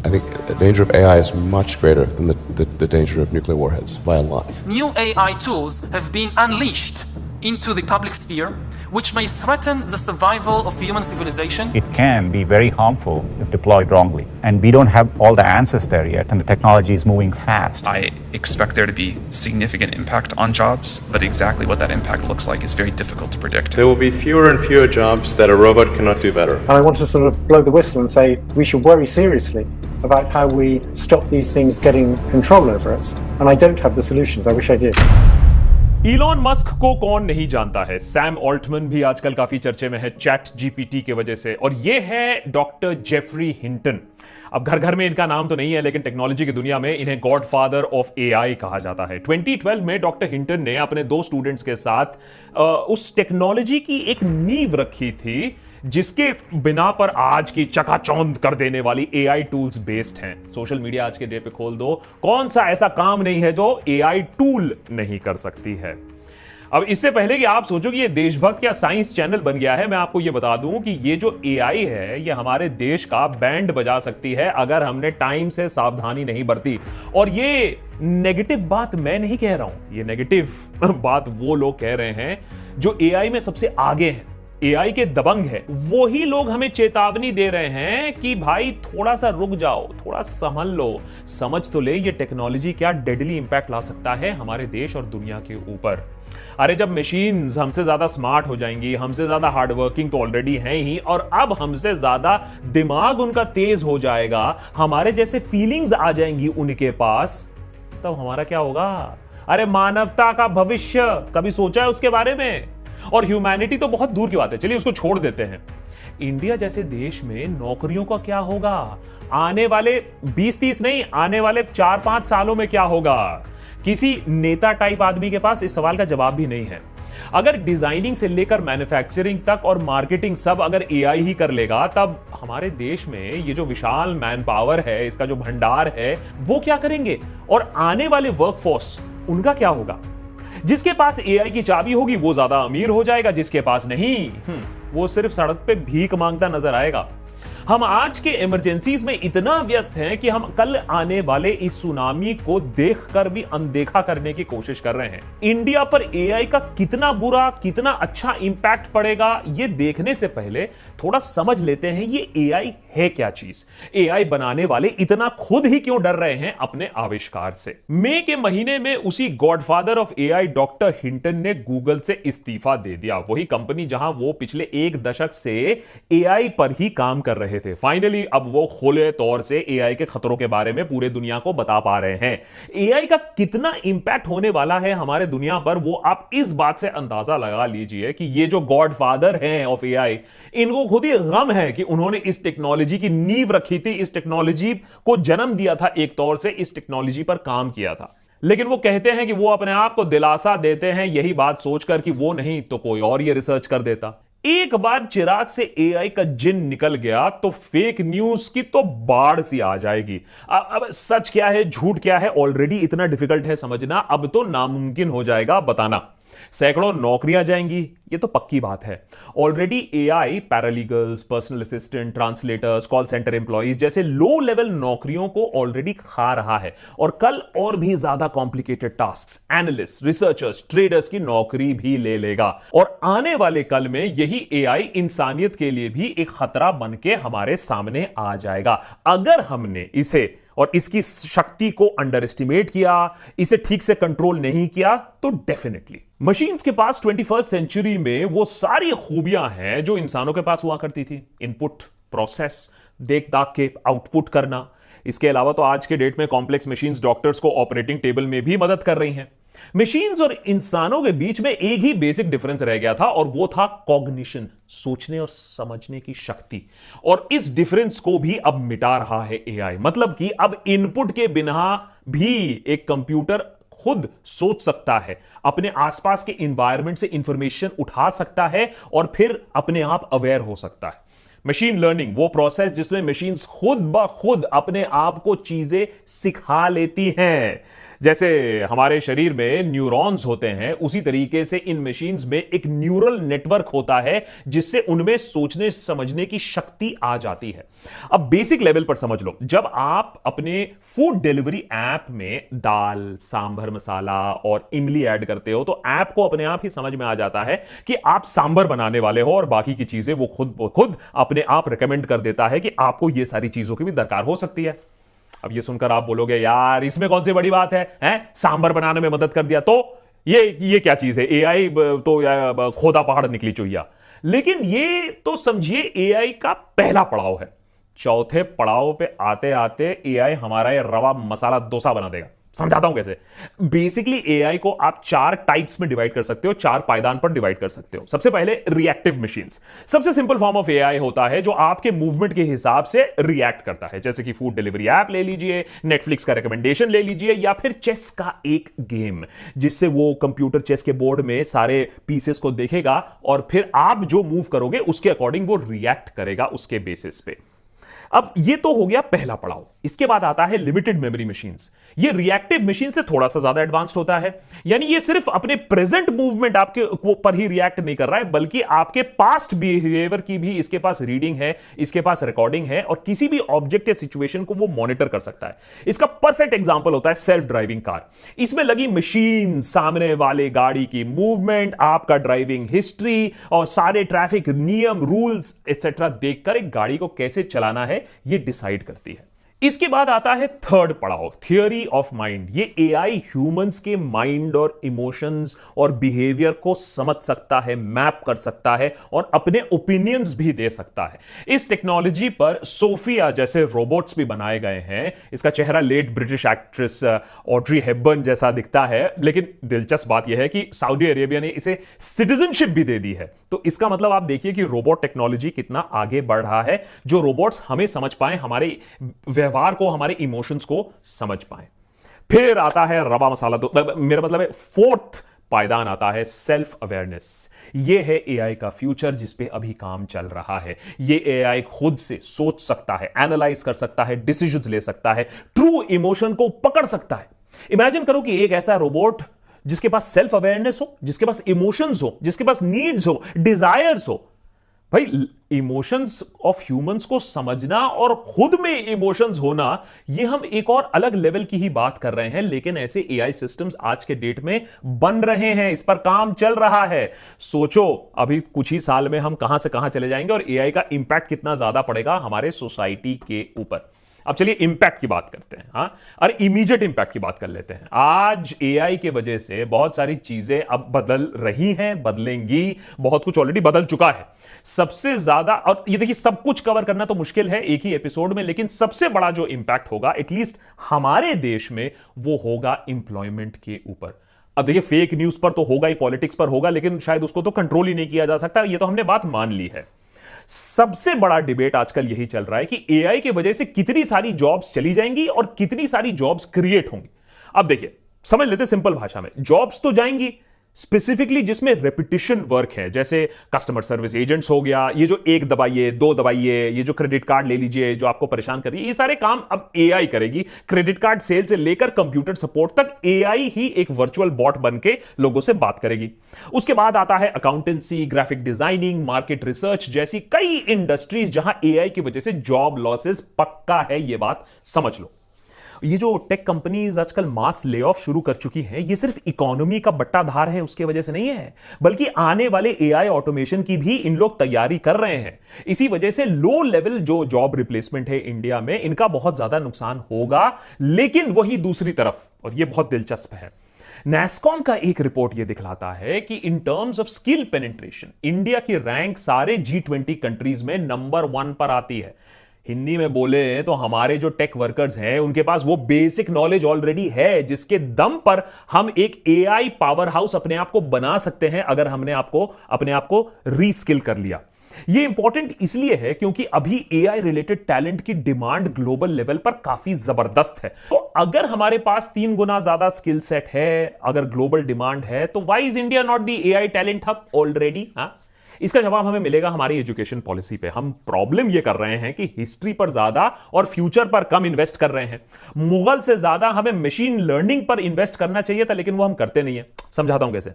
I think the danger of AI is much greater than the danger of nuclear warheads by a lot. New AI tools have been unleashed into the public sphere, which may threaten the survival of human civilization. It can be very harmful if deployed wrongly. And we don't have all the answers there yet, and the technology is moving fast. I expect there to be significant impact on jobs, but exactly what that impact looks like is very difficult to predict. There will be fewer and fewer jobs that a robot cannot do better. And I want to sort of blow the whistle and say we should worry seriously about how we stop these things getting control over us. And I don't have the solutions. I wish I did. Elon Musk को कौन नहीं जानता है। Sam Altman भी आजकल काफी चर्चे में है चैट जीपीटी के वजह से, और ये है डॉक्टर जेफरी हिंटन। अब घर घर में इनका नाम तो नहीं है, लेकिन टेक्नोलॉजी की दुनिया में इन्हें गॉडफादर ऑफ एआई कहा जाता है। 2012 में डॉक्टर हिंटन ने अपने 2 स्टूडेंट्स के साथ उस टेक्नोलॉजी की एक नींव रखी थी जिसके बिना पर आज की चकाचौंध कर देने वाली एआई टूल्स बेस्ड हैं। सोशल मीडिया आज के डे पे खोल दो, कौन सा ऐसा काम नहीं है जो एआई टूल नहीं कर सकती है। अब इससे पहले कि आप सोचो कि ये देशभक्त या साइंस चैनल बन गया है, मैं आपको ये बता दूं कि ये जो एआई है ये हमारे देश का बैंड बजा सकती है अगर हमने टाइम से सावधानी नहीं बरती। और ये नेगेटिव बात मैं नहीं कह रहा हूं, ये नेगेटिव बात वो लोग कह रहे हैं जो एआई में सबसे आगे हैं, एआई के दबंग है। वही लोग हमें चेतावनी दे रहे हैं कि भाई थोड़ा सा रुक जाओ, थोड़ा संभल लो, समझ तो ले ये टेक्नोलॉजी क्या डेडली इंपैक्ट ला सकता है हमारे देश और दुनिया के ऊपर। अरे जब मशीन्स हमसे ज्यादा स्मार्ट हो जाएंगी, हमसे ज्यादा हार्डवर्किंग तो ऑलरेडी हैं ही, और अब हमसे ज्यादा दिमाग उनका तेज हो जाएगा, हमारे जैसे फीलिंग्स आ जाएंगी उनके पास, तब हमारा क्या होगा? अरे मानवता का भविष्य कभी सोचा है उसके बारे में? और ह्यूमैनिटी तो बहुत दूर की बात है, चलिए उसको छोड़ देते हैं। इंडिया जैसे देश में नौकरियों का क्या होगा? आने वाले 20-30 नहीं, आने वाले 4-5 सालों में क्या होगा? किसी नेता टाइप आदमी के पास इस सवाल का जवाब भी नहीं है। अगर डिजाइनिंग से लेकर मैन्युफैक्चरिंग तक और मार्केटिंग सब अगर एआई ही कर लेगा, तब हमारे देश में ये जो विशाल मैन पावर है, इसका जो भंडार है, वो क्या करेंगे? और आने वाले वर्कफोर्स उनका क्या होगा? जिसके पास एआई की चाबी होगी वो ज्यादा अमीर हो जाएगा, जिसके पास नहीं वो सिर्फ सड़क पे भीख मांगता नजर आएगा। हम आज के इमरजेंसीज में इतना व्यस्त हैं कि हम कल आने वाले इस सुनामी को देखकर भी अनदेखा करने की कोशिश कर रहे हैं। इंडिया पर एआई का कितना बुरा, कितना अच्छा इंपैक्ट पड़ेगा, ये देखने से पहले थोड़ा समझ लेते हैं ये एआई है क्या चीज। एआई बनाने वाले इतना खुद ही क्यों डर रहे हैं अपने आविष्कार से। मई के महीने में उसी godfather of AI doctor Hinton ने गूगल से इस्तीफा दे दिया, वही कंपनी जहां वो पिछले 1 दशक से एआई पर ही काम कर रहे थे। फाइनली अब वो खुले तौर से एआई के खतरों के बारे में पूरे दुनिया को बता पा रहे हैं। एआई का कितना इंपैक्ट होने वाला है हमारे दुनिया पर, वो आप इस बात से अंदाजा लगा लीजिए कि ये जो गॉडफादर हैं ऑफ एआई, इनको खुद ही गम है कि उन्होंने इस टेक्नोलॉजी की नींव रखी थी, इस टेक्नोलॉजी को जन्म दिया था, एक तौर से इस टेक्नोलॉजी पर काम किया था। लेकिन वो कहते हैं कि वो अपने आप को दिलासा देते हैं यही बात सोचकर कि वो नहीं तो कोई और ये रिसर्च कर देता। एक बार चिराग से एआई का जिन निकल गया तो फेक न्यूज की तो बाढ़ सी आ जाएगी। अब सच क्या है, झूठ क्या है, ऑलरेडी इतना डिफिकल्ट है समझना, अब तो नामुमकिन हो जाएगा बताना। सैकड़ों नौकरियां जाएंगी, ये तो पक्की बात है। Already AI पैरालीगल्स, personal assistant, translators, call centre employees जैसे लो लेवल नौकरियों को ऑलरेडी खा रहा है, और कल और भी ज्यादा complicated tasks, analyst, researchers, traders की नौकरी भी ले लेगा। और आने वाले कल में यही एआई इंसानियत के लिए भी एक खतरा बन के हमारे सामने आ जाएगा। अगर हमने इसे और इसकी शक्ति को अंडर एस्टिमेट किया, इसे ठीक से कंट्रोल नहीं किया, तो डेफिनेटली मशीन्स के पास 21st सेंचुरी में वो सारी खूबियां हैं जो इंसानों के पास हुआ करती थी। इनपुट, प्रोसेस, देख दाख के आउटपुट करना। इसके अलावा तो आज के डेट में कॉम्प्लेक्स मशीन्स डॉक्टर्स को ऑपरेटिंग टेबल में भी मदद कर रही हैं। मशीन्स और इंसानों के बीच में एक ही बेसिक डिफरेंस रह गया था, और वो था कॉग्निशन, सोचने और समझने की शक्ति। और इस डिफरेंस को भी अब मिटा रहा है एआई। मतलब कि अब इनपुट के बिना भी एक कंप्यूटर खुद सोच सकता है, अपने आसपास के एनवायरनमेंट से इंफॉर्मेशन उठा सकता है और फिर अपने आप अवेयर हो सकता है। मशीन लर्निंग वो प्रोसेस जिसमें मशीन्स खुद ब खुद अपने आप को चीजें सिखा लेती हैं। जैसे हमारे शरीर में न्यूरॉन्स होते हैं, उसी तरीके से इन मशीन्स में एक न्यूरल नेटवर्क होता है जिससे उनमें सोचने समझने की शक्ति आ जाती है। अब बेसिक लेवल पर समझ लो, जब आप अपने फूड डिलीवरी ऐप में दाल, सांभर मसाला और इमली ऐड करते हो तो ऐप को अपने आप ही समझ में आ जाता है कि आप सांभर बनाने वाले हो और बाकी की चीजें वो खुद अपने आप रिकमेंड कर देता है कि आपको ये सारी चीजों की भी दरकार हो सकती है। अब ये सुनकर आप बोलोगे यार इसमें कौन सी बड़ी बात है, सांभर बनाने में मदद कर दिया तो ये क्या चीज है, एआई तो खोदा पहाड़ निकली चुहिया। लेकिन ये तो समझिए एआई का पहला पड़ाव है। चौथे पड़ाव पे आते आते एआई हमारा ये रवा मसाला डोसा बना देगा। समझाता हूं कैसे। बेसिकली एआई को आप 4 टाइप्स में डिवाइड कर सकते हो, 4 पायदान पर डिवाइड कर सकते हो। सबसे पहले रिएक्टिव मशीन्स। सबसे सिंपल फॉर्म ऑफ एआई होता है जो आपके मूवमेंट के हिसाब से रिएक्ट करता है, जैसे कि फूड डिलीवरी ऐप ले लीजिए, नेटफ्लिक्स का रिकमेंडेशन ले लीजिए, या फिर चेस का एक गेम जिससे वो कंप्यूटर चेस के बोर्ड में सारे पीसेस को देखेगा और फिर आप जो मूव करोगे उसके अकॉर्डिंग वो रिएक्ट करेगा उसके बेसिस पे। अब ये तो हो गया पहला पड़ाव। इसके बाद आता है लिमिटेड मेमोरी मशीन्स। ये रिएक्टिव मशीन से थोड़ा सा ज्यादा एडवांस्ड होता है, यानी ये सिर्फ अपने प्रेजेंट मूवमेंट आपके पर ही रिएक्ट नहीं कर रहा है, बल्कि आपके पास्ट बिहेवियर की भी इसके पास रीडिंग है, इसके पास रिकॉर्डिंग है और किसी भी ऑब्जेक्ट या सिचुएशन को वो मॉनिटर कर सकता है। इसका परफेक्ट एग्जांपल होता है सेल्फ ड्राइविंग कार। इसमें लगी मशीन सामने वाले गाड़ी की मूवमेंट, आपका ड्राइविंग हिस्ट्री और सारे ट्रैफिक नियम, रूल्स एक्सेट्रा देखकर एक गाड़ी को कैसे चलाना है ये डिसाइड करती है। इसके बाद आता है थर्ड पड़ाव, थियरी ऑफ माइंड। ये एआई ह्यूमंस के माइंड और इमोशंस और बिहेवियर को समझ सकता है, मैप कर सकता है और अपने ओपिनियंस भी दे सकता है। इस टेक्नोलॉजी पर सोफिया जैसे रोबोट्स भी बनाए गए हैं। इसका चेहरा late British actress Audrey Hepburn जैसा दिखता है, लेकिन दिलचस्प बात यह है कि सऊदी अरेबिया ने इसे सिटीजनशिप भी दे दी है। तो इसका मतलब आप देखिए कि रोबोट टेक्नोलॉजी कितना आगे बढ़ रहा है, जो रोबोट्स हमें समझ पाए, हमारे व्यवहार को, हमारे इमोशंस को समझ पाए। फिर आता है रवा मसाला, तो मेरा मतलब है फोर्थ पायदान आता है सेल्फ अवेयरनेस। ये है एआई का फ्यूचर जिस पे अभी काम चल रहा है। ये एआई खुद से सोच सकता है, एनालाइज कर सकता है, डिसीजंस ले सकता है, ट्रू इमोशन को पकड़ सकता है। इमेजिन करो कि एक ऐसा रोबोट जिसके पास सेल्फ अवेयरनेस हो, जिसके पास इमोशंस हो, जिसके पास नीड्स हो, डिजायर्स हो। भाई इमोशंस ऑफ ह्यूमंस को समझना और खुद में इमोशंस होना, ये हम एक और अलग लेवल की ही बात कर रहे हैं, लेकिन ऐसे एआई सिस्टम्स आज के डेट में बन रहे हैं, इस पर काम चल रहा है। सोचो अभी कुछ ही साल में हम कहां से कहां चले जाएंगे और एआई का इंपैक्ट कितना ज्यादा पड़ेगा हमारे सोसाइटी के ऊपर। अब चलिए इंपैक्ट की बात करते हैं। अरे इमीडिएट इंपैक्ट की बात कर लेते हैं। आज एआई के वजह से बहुत सारी चीजें अब बदल रही हैं, बदलेंगी, बहुत कुछ ऑलरेडी बदल चुका है। सबसे ज्यादा, और ये देखिए सब कुछ कवर करना तो मुश्किल है एक ही एपिसोड में, लेकिन सबसे बड़ा जो इंपैक्ट होगा एटलीस्ट हमारे देश में, वो होगा एम्प्लॉयमेंट के ऊपर। अब देखिए फेक न्यूज पर तो होगा ही, पॉलिटिक्स पर होगा, लेकिन शायद उसको तो कंट्रोल ही नहीं किया जा सकता, ये तो हमने बात मान ली है। सबसे बड़ा डिबेट आजकल यही चल रहा है कि एआई की वजह से कितनी सारी जॉब्स चली जाएंगी और कितनी सारी जॉब्स क्रिएट होंगी। अब देखिए समझ लेते सिंपल भाषा में, जॉब्स तो जाएंगी स्पेसिफिकली जिसमें रेपिटिशन वर्क है, जैसे कस्टमर सर्विस एजेंट्स हो गया, ये जो एक दबाइए, दो दबाइए, ये जो क्रेडिट कार्ड ले लीजिए जो आपको परेशान कर रही है, ये सारे काम अब एआई करेगी। क्रेडिट कार्ड सेल से लेकर कंप्यूटर सपोर्ट तक एआई ही एक वर्चुअल बॉट बन के लोगों से बात करेगी। उसके बाद आता है accountancy, graphic designing, market research जैसी कई इंडस्ट्रीज जहां एआई की वजह से जॉब लॉसेस पक्का है, ये बात समझ लो। ये जो टेक कंपनीज आजकल मास ले ऑफ शुरू कर चुकी हैं, ये सिर्फ इकोनॉमी का बट्टाधार है उसके वजह से नहीं है, बल्कि आने वाले एआई ऑटोमेशन की भी इन लोग तैयारी कर रहे हैं। इसी वजह से लो लेवल जो जॉब रिप्लेसमेंट है इंडिया में, इनका बहुत ज्यादा नुकसान होगा। लेकिन वही दूसरी तरफ, और ये बहुत दिलचस्प है, नैस्कॉम का एक रिपोर्ट यह दिखलाता है कि in terms of skill penetration India की रैंक सारे G20 कंट्रीज में नंबर 1 पर आती है। हिंदी में बोले तो हमारे जो टेक वर्कर्स हैं उनके पास वो बेसिक नॉलेज ऑलरेडी है जिसके दम पर हम एक एआई पावर हाउस अपने आप को बना सकते हैं, अगर हमने अपने आप को रीस्किल कर लिया। ये इंपॉर्टेंट इसलिए है क्योंकि अभी एआई रिलेटेड टैलेंट की डिमांड ग्लोबल लेवल पर काफी जबरदस्त है। तो अगर हमारे पास 3 गुना ज्यादा स्किल सेट है, अगर ग्लोबल डिमांड है, तो why is India not the AI talent hub already? इसका जवाब हमें मिलेगा हमारी एजुकेशन पॉलिसी पे। हम प्रॉब्लम ये कर रहे हैं कि हिस्ट्री पर ज्यादा और फ्यूचर पर कम इन्वेस्ट कर रहे हैं। मुगल से ज्यादा हमें मशीन लर्निंग पर इन्वेस्ट करना चाहिए था, लेकिन वो हम करते नहीं है। समझाता हूं कैसे।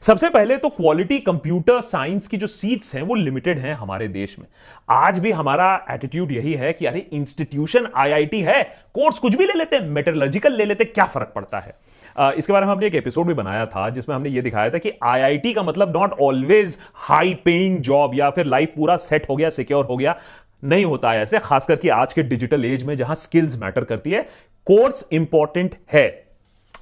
सबसे पहले तो क्वालिटी कंप्यूटर साइंस की जो सीट्स हैं वो लिमिटेड हैं हमारे देश में। आज भी हमारा एटीट्यूड यही है कि अरे इंस्टीट्यूशन आईआईटी है, कोर्स कुछ भी ले लेते हैं, मेटलर्जिकल ले लेते, क्या फर्क पड़ता है। इसके बारे में हमने एक एपिसोड भी बनाया था जिसमें हमने ये दिखाया था कि आईआईटी का मतलब not always high paying job या फिर लाइफ पूरा सेट हो गया, सिक्योर हो गया, नहीं होता है ऐसे। खासकर कि आज के डिजिटल एज में जहां स्किल्स मैटर करती है, कोर्स इंपॉर्टेंट है।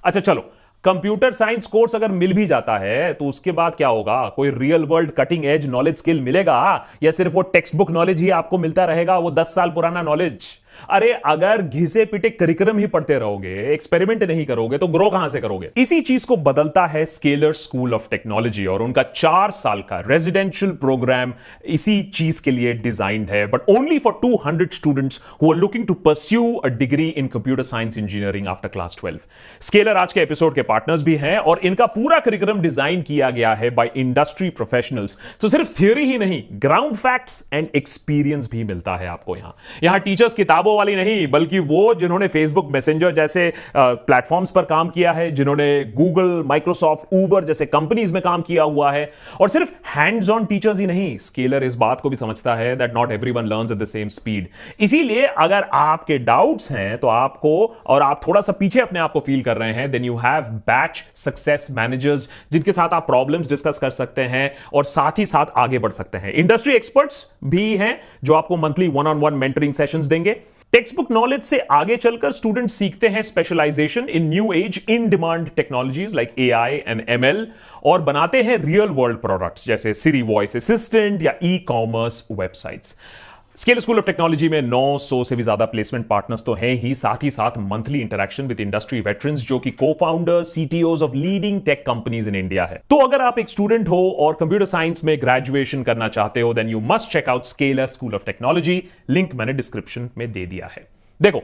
अच्छा चलो, कंप्यूटर साइंस कोर्स अगर मिल भी जाता है तो उसके बाद क्या होगा? कोई real world cutting edge knowledge skill मिलेगा या सिर्फ वो टेक्स्ट बुक नॉलेज ही आपको मिलता रहेगा, वो 10 साल पुराना नॉलेज? अरे अगर घिसे पिटे करिकुलम ही पढ़ते रहोगे, एक्सपेरिमेंट नहीं करोगे तो ग्रो कहां से करोगे? इसी चीज को बदलता है स्केलर स्कूल ऑफ टेक्नोलॉजी और उनका 4 साल का रेजिडेंशियल प्रोग्राम इसी चीज के लिए डिजाइंड है, but only for 200 students who are looking to pursue a degree in computer science engineering after class 12। Scaler आज के एपिसोड के पार्टनर्स भी हैं और इनका पूरा करिकुलम डिजाइन किया गया है बाय इंडस्ट्री प्रोफेशनल्स। तो सिर्फ थ्योरी ही नहीं, ग्राउंड फैक्ट्स एंड एक्सपीरियंस भी मिलता है आपको। यहां टीचर्स किताबों वाली नहीं, बल्कि वो जिन्होंने फेसबुक मैसेंजर जैसे प्लेटफॉर्म्स पर काम किया है, जिन्होंने गूगल, माइक्रोसॉफ्ट, उबर जैसे कंपनीज में काम किया हुआ है। और सिर्फ हैंड्स ऑन टीचर्स ही नहीं, स्केलर इस बात को भी समझता है that not everyone learns at the same speed. इसीलिए अगर आपके डाउट्स हैं तो आपको, और आप थोड़ा सा पीछे अपने आप को फील कर रहे हैं, then you have batch success managers जिनके साथ आप प्रॉब्लम्स डिस्कस कर सकते हैं और साथ ही साथ आगे बढ़ सकते हैं। इंडस्ट्री एक्सपर्ट्स भी हैं जो आपको मंथली 1-on-1 मेंटरिंग सेशंस देंगे। टेक्स्ट बुक नॉलेज से आगे चलकर स्टूडेंट सीखते हैं specialisation in new age in demand technologies like AI and ML और बनाते हैं रियल वर्ल्ड प्रोडक्ट्स जैसे सिरी वॉइस असिस्टेंट या e commerce websites. Scalar school of technology में 900 से भी ज्यादा प्लेसमेंट पार्टनर्स तो हैं ही साथ monthly interaction with industry veterans जो कि co-founder, CTOs of leading tech companies in India है। तो अगर आप एक स्टूडेंट हो और कंप्यूटर साइंस में ग्रेजुएशन करना चाहते हो, then you must check out Scaler school of technology. Link मैंने डिस्क्रिप्शन में दे दिया है। देखो,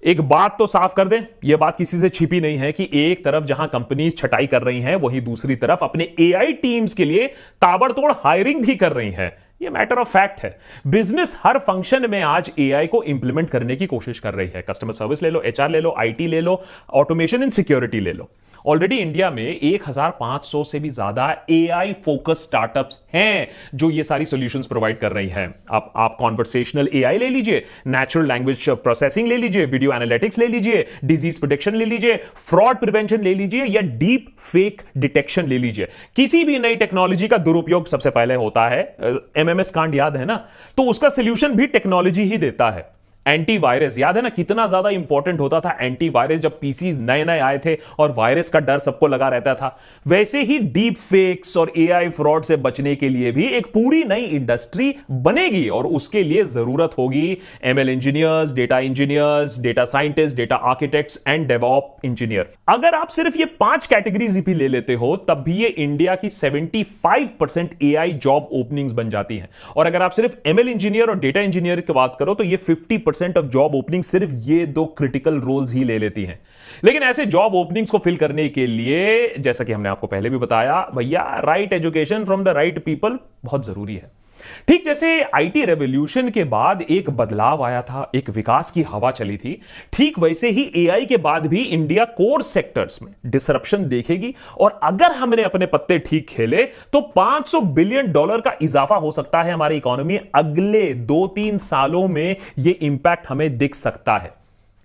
एक बात तो साफ कर दें, यह बात किसी से छिपी नहीं है कि एक तरफ जहां कंपनीज छटाई कर रही हैं, वहीं दूसरी तरफ अपने एआई टीम्स के लिए ताबड़तोड़ हायरिंग भी कर रही हैं। ये मैटर ऑफ फैक्ट है। बिजनेस हर फंक्शन में आज एआई को इंप्लीमेंट करने की कोशिश कर रही है। कस्टमर सर्विस ले लो, एचआर ले लो, आईटी ले लो, ऑटोमेशन एंड सिक्योरिटी ले लो। ऑलरेडी इंडिया में 1500 से भी ज्यादा एआई फोकस स्टार्टअप्स हैं जो ये सारी सॉल्यूशंस प्रोवाइड कर रही हैं। आप कॉन्वर्सेशनल एआई ले लीजिए, नेचुरल लैंग्वेज प्रोसेसिंग ले लीजिए, वीडियो एनालिटिक्स ले लीजिए, डिजीज प्रिडिक्शन ले लीजिए, फ्रॉड प्रिवेंशन ले लीजिए या डीप फेक डिटेक्शन ले लीजिए। किसी भी नई टेक्नोलॉजी का दुरुपयोग सबसे पहले होता है, एमएमएस कांड याद है ना, तो उसका सोल्यूशन भी टेक्नोलॉजी ही देता है। एंटीवायरस याद है ना, कितना ज्यादा इंपॉर्टेंट होता था एंटीवायरस जब पीसी नए नए आए थे और वायरस का डर सबको लगा रहता था। वैसे ही डीप फेक्स और एआई फ्रॉड से बचने के लिए भी एक पूरी नई इंडस्ट्री बनेगी और उसके लिए जरूरत होगी ML engineers, data scientist, data architects and DevOps engineer. अगर आप सिर्फ ये 5 कैटेगरीज भी ले लेते हो तब भी ये इंडिया की 75% एआई जॉब ओपनिंग्स बन जाती हैं। और अगर आप सिर्फ एमएल इंजीनियर और डेटा इंजीनियर की बात करो तो ये 50% ऑफ जॉब ओपनिंग सिर्फ ये 2 क्रिटिकल रोल्स ही ले लेती हैं। लेकिन ऐसे जॉब ओपनिंग्स को फिल करने के लिए, जैसा कि हमने आपको पहले भी बताया, भैया right education from the right people बहुत जरूरी है। ठीक जैसे आईटी रेवोल्यूशन के बाद एक बदलाव आया था, एक विकास की हवा चली थी, ठीक वैसे ही एआई के बाद भी इंडिया कोर सेक्टर्स में डिसरप्शन देखेगी। और अगर हमने अपने पत्ते ठीक खेले तो $500 बिलियन का इजाफा हो सकता है हमारी इकोनॉमी। अगले 2-3 सालों में यह इंपैक्ट हमें दिख सकता है।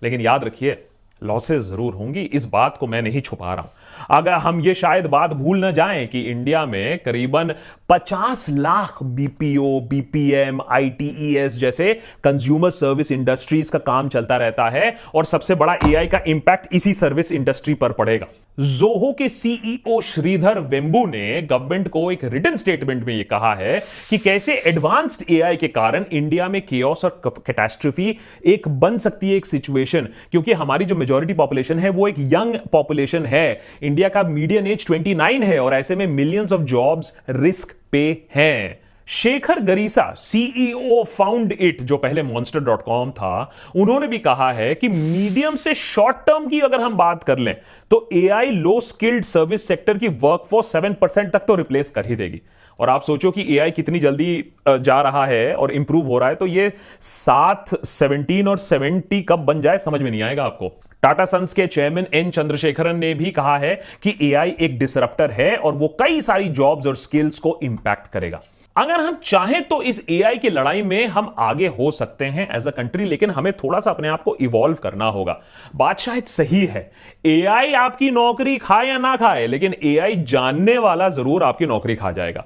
लेकिन याद रखिए, लॉसेस जरूर होंगी, इस बात को मैं नहीं छुपा रहा हूं। अगर हम ये शायद बात भूल न जाएं कि इंडिया में करीबन 50 लाख बीपीओ, बीपीएम, आईटीईएस जैसे कंज्यूमर सर्विस इंडस्ट्रीज का काम चलता रहता है और सबसे बड़ा एआई का इंपैक्ट इसी सर्विस इंडस्ट्री पर पड़ेगा। जोहो के सीईओ श्रीधर वेंबू ने गवर्नमेंट को एक रिटन स्टेटमेंट में यह कहा है कि कैसे एडवांस्ड एआई के कारण इंडिया में केओस और कैटास्ट्रोफी एक बन सकती है, एक सिचुएशन, क्योंकि हमारी जो मेजॉरिटी पॉपुलेशन है वो एक यंग पॉपुलेशन है। इंडिया का मीडियन एज 29 है और ऐसे में मिलियंस ऑफ जॉब्स रिस्क पे हैं। शेखर गरीसा, सीईओ फाउंड इट, जो पहले monster.com था, उन्होंने भी कहा है कि मीडियम से शॉर्ट टर्म की अगर हम बात कर लें तो एआई लो स्किल्ड सर्विस सेक्टर की वर्कफोर्स 7% तक तो रिप्लेस कर ही देगी। और आप सोचो कि एआई कितनी जल्दी जा रहा है और इंप्रूव हो रहा है, तो ये 7, 17 और 70 कब बन जाए समझ में नहीं आएगा आपको। टाटा सन्स के चेयरमैन एन चंद्रशेखरन ने भी कहा है कि एआई एक डिसरप्टर है और वो कई सारी जॉब्स और स्किल्स को इंपैक्ट करेगा। अगर हम चाहें तो इस एआई की लड़ाई में हम आगे हो सकते हैं एज अ कंट्री, लेकिन हमें थोड़ा सा अपने आप को इवॉल्व करना होगा। बात शायद सही है, एआई आपकी नौकरी खाए या ना खाए, लेकिन एआई जानने वाला जरूर आपकी नौकरी खा जाएगा।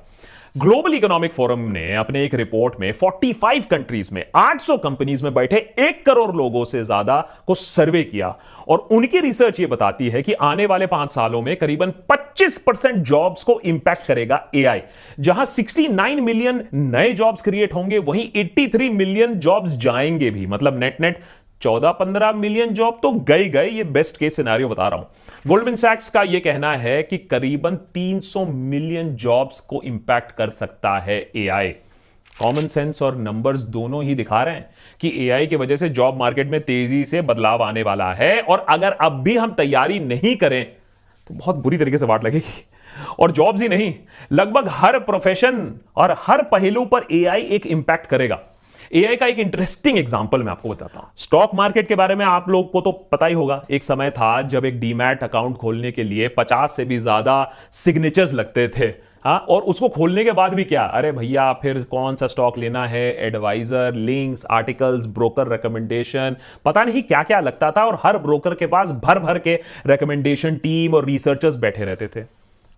ग्लोबल इकोनॉमिक फोरम ने अपने एक रिपोर्ट में 45 कंट्रीज में 800 कंपनीज में बैठे 1 करोड़ लोगों से ज्यादा को सर्वे किया और उनकी रिसर्च ये बताती है कि आने वाले 5 सालों में करीबन 25% जॉब्स को इंपैक्ट करेगा एआई। जहां 69 मिलियन नए जॉब्स क्रिएट होंगे, वहीं 83 मिलियन जॉब्स जाएंगे भी, मतलब नेट नेट 14-15 मिलियन जॉब तो गए। ये बेस्ट केस सिनेरियो बता रहा हूं। गोल्डमैन सैक्स का यह कहना है कि करीबन 300 मिलियन जॉब्स को इंपैक्ट कर सकता है एआई। कॉमन सेंस और नंबर्स दोनों ही दिखा रहे हैं कि एआई की वजह से जॉब मार्केट में तेजी से बदलाव आने वाला है और अगर अब भी हम तैयारी नहीं करें तो बहुत बुरी तरीके से वाट लगेगी। और जॉब्स ही नहीं, लगभग हर प्रोफेशन और हर पहलू पर एआई एक इंपैक्ट करेगा। एआई का एक इंटरेस्टिंग एग्जांपल मैं आपको बताता हूं। स्टॉक मार्केट के बारे में आप लोग को तो पता ही होगा। एक समय था जब एक डीमैट अकाउंट खोलने के लिए 50 से भी ज्यादा सिग्नेचर्स लगते थे। हाँ, और उसको खोलने के बाद भी क्या, अरे भैया फिर कौन सा स्टॉक लेना है, adviser, links, articles, broker recommendation, पता नहीं क्या क्या लगता था। और हर ब्रोकर के पास भर भर के रिकमेंडेशन टीम और रिसर्चर्स बैठे रहते थे।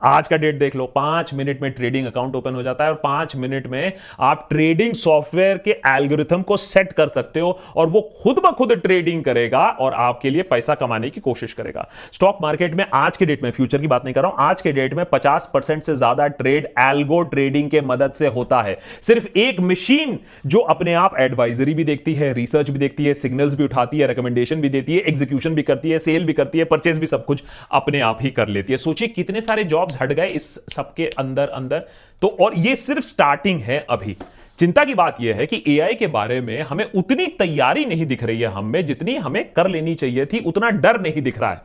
आज का डेट देख लो, 5 मिनट में ट्रेडिंग अकाउंट ओपन हो जाता है और 5 मिनट में आप ट्रेडिंग सॉफ्टवेयर के एल्गोरिथम को सेट कर सकते हो और वो खुद ब खुद ट्रेडिंग करेगा और आपके लिए पैसा कमाने की कोशिश करेगा। स्टॉक मार्केट में आज के डेट में, फ्यूचर की बात नहीं कर रहा हूं, आज के डेट में 50% से ज्यादा ट्रेड एल्गो ट्रेडिंग के मदद से होता है। सिर्फ एक मशीन जो अपने आप एडवाइजरी भी देखती है, रिसर्च भी देखती है, सिग्नल्स भी उठाती है, रिकमेंडेशन भी देती है, एग्जीक्यूशन भी करती है, सेल भी करती है, परचेज भी, सब कुछ अपने आप ही कर लेती है। सोचिए कितने सारे जॉब हट गए इस सबके अंदर तो। और ये सिर्फ स्टार्टिंग है अभी। चिंता की बात यह है कि एआई के बारे में हमें उतनी तैयारी नहीं दिख रही है हमें, जितनी हमें कर लेनी चाहिए थी। उतना डर नहीं दिख रहा है।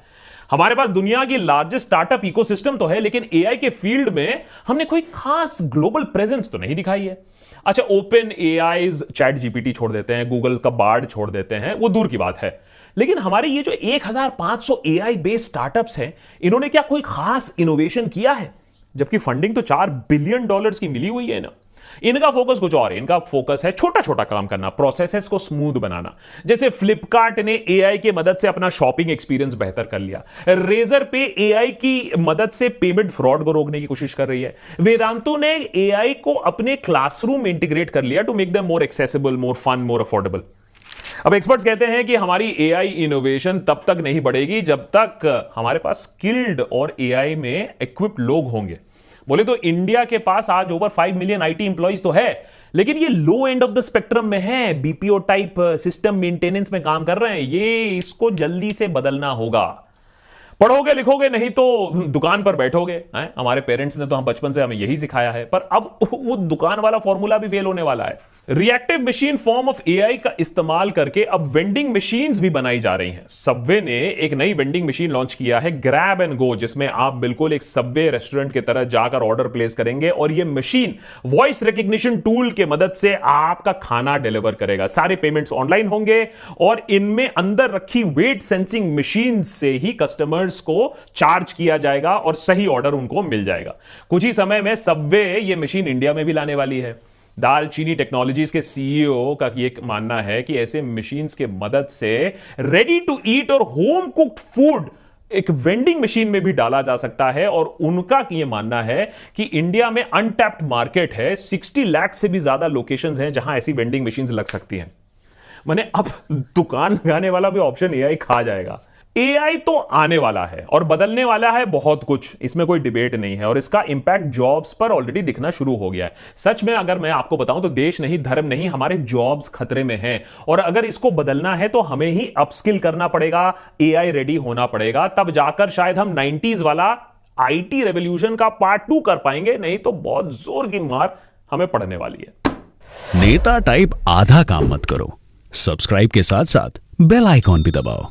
हमारे पास दुनिया की लार्जेस्ट स्टार्टअप इकोसिस्टम तो है, लेकिन एआई के फील्ड में हमने कोई खास ग्लोबल प्रेजेंस तो नहीं दिखाई है। अच्छा, ओपन एआईज चैट जीपीटी छोड़ देते हैं, गूगल का बार्ड छोड़ देते हैं, वो दूर की बात है। लेकिन हमारे ये जो 1500 एआई बेस्ड स्टार्टअप्स हैं, इन्होंने क्या कोई खास इनोवेशन किया है? जबकि फंडिंग तो $4 बिलियन की मिली हुई है ना। इनका फोकस कुछ और है। इनका फोकस है छोटा छोटा काम करना, प्रोसेसेस को स्मूथ बनाना। जैसे फ्लिपकार्ट ने एआई के मदद से अपना शॉपिंग एक्सपीरियंस बेहतर कर लिया। रेजर पे एआई की मदद से पेमेंट फ्रॉड को रोकने की कोशिश कर रही है। वेदांतु ने एआई को अपने क्लासरूम में इंटीग्रेट कर लिया to make them more accessible, more fun, more affordable. अब एक्सपर्ट्स कहते हैं कि हमारी एआई इनोवेशन तब तक नहीं बढ़ेगी जब तक हमारे पास स्किल्ड और एआई में इक्विप्ड लोग होंगे। बोले तो इंडिया के पास आज ओवर 5 मिलियन आईटी एम्प्लॉइज तो है, लेकिन ये लो एंड ऑफ द स्पेक्ट्रम में है, बीपीओ टाइप सिस्टम मेंटेनेंस में काम कर रहे हैं। ये इसको जल्दी से बदलना होगा। पढ़ोगे लिखोगे नहीं तो दुकान पर बैठोगे। हमारे पेरेंट्स ने तो हम बचपन से हमें यही सिखाया है, पर अब वो दुकान वाला फॉर्मूला भी फेल होने वाला है। Reactive machine form of AI का इस्तेमाल करके अब वेंडिंग मशीन्स भी बनाई जा रही हैं। सबवे ने एक नई वेंडिंग मशीन लॉन्च किया है, ग्रैब एंड गो, जिसमें आप बिल्कुल एक सबवे रेस्टोरेंट की तरह जाकर ऑर्डर प्लेस करेंगे और यह मशीन वॉइस रिकग्निशन टूल के मदद से आपका खाना डिलीवर करेगा। सारे पेमेंट्स ऑनलाइन होंगे और इनमें अंदर रखी वेट सेंसिंग मशीन से ही कस्टमर्स को चार्ज किया जाएगा और सही ऑर्डर उनको मिल जाएगा। कुछ ही समय में सबवे ये मशीन इंडिया में भी लाने वाली है। दालचीनी टेक्नोलॉजीज के सीईओ का ये मानना है कि ऐसे मशीन्स के मदद से रेडी टू ईट और होम कुक्ड फूड एक वेंडिंग मशीन में भी डाला जा सकता है। और उनका ये मानना है कि इंडिया में अनटैप्ड मार्केट है, 60 लाख से भी ज्यादा लोकेशंस हैं जहां ऐसी वेंडिंग मशीन्स लग सकती हैं। माने अब दुकान लगाने वाला भी ऑप्शन एआई खा जाएगा। एआई तो आने वाला है और बदलने वाला है बहुत कुछ, इसमें कोई डिबेट नहीं है। और इसका इंपैक्ट जॉब्स पर ऑलरेडी दिखना शुरू हो गया है। सच में अगर मैं आपको बताऊं तो देश नहीं, धर्म नहीं, हमारे जॉब्स खतरे में हैं। और अगर इसको बदलना है तो हमें ही अपस्किल करना पड़ेगा, एआई रेडी होना पड़ेगा। तब जाकर शायद हम 90s वाला आईटी रेवोल्यूशन का पार्ट 2 कर पाएंगे, नहीं तो बहुत जोर की मार हमें पड़ने वाली है। नेता टाइप आधा काम मत करो, सब्सक्राइब के साथ साथ बेल आइकॉन भी दबाओ।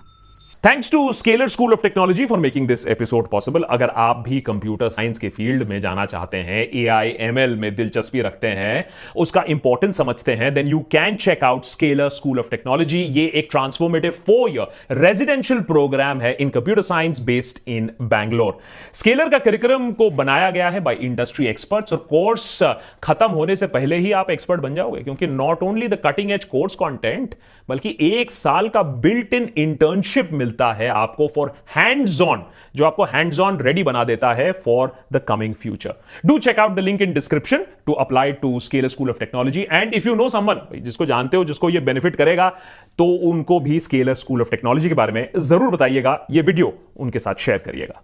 Thanks to Scaler school of technology for making this episode possible. अगर आप भी कंप्यूटर साइंस के फील्ड में जाना चाहते हैं, AI ML में दिलचस्पी रखते हैं, उसका इंपॉर्टेंस समझते हैं, then you can check out Scaler school of technology. ये एक ट्रांसफॉर्मेटिव 4-year रेजिडेंशियल प्रोग्राम है in computer science based in Bangalore. Scaler का करिकुलम को बनाया गया है बाय इंडस्ट्री एक्सपर्ट्स और कोर्स खत्म होने से पहले ही आप एक्सपर्ट बन जाओगे, क्योंकि not only the cutting edge course content बल्कि 1 साल का बिल्ट इन इंटर्नशिप मिलता है आपको फॉर हैंड्स ऑन, जो आपको हैंड्स ऑन रेडी बना देता है for the coming future. Do check out the link in description to apply to Scaler school of technology. And if you know someone, जिसको जानते हो जिसको ये बेनिफिट करेगा, तो उनको भी स्केलर स्कूल ऑफ टेक्नोलॉजी के बारे में जरूर बताइएगा, ये वीडियो उनके साथ शेयर करिएगा।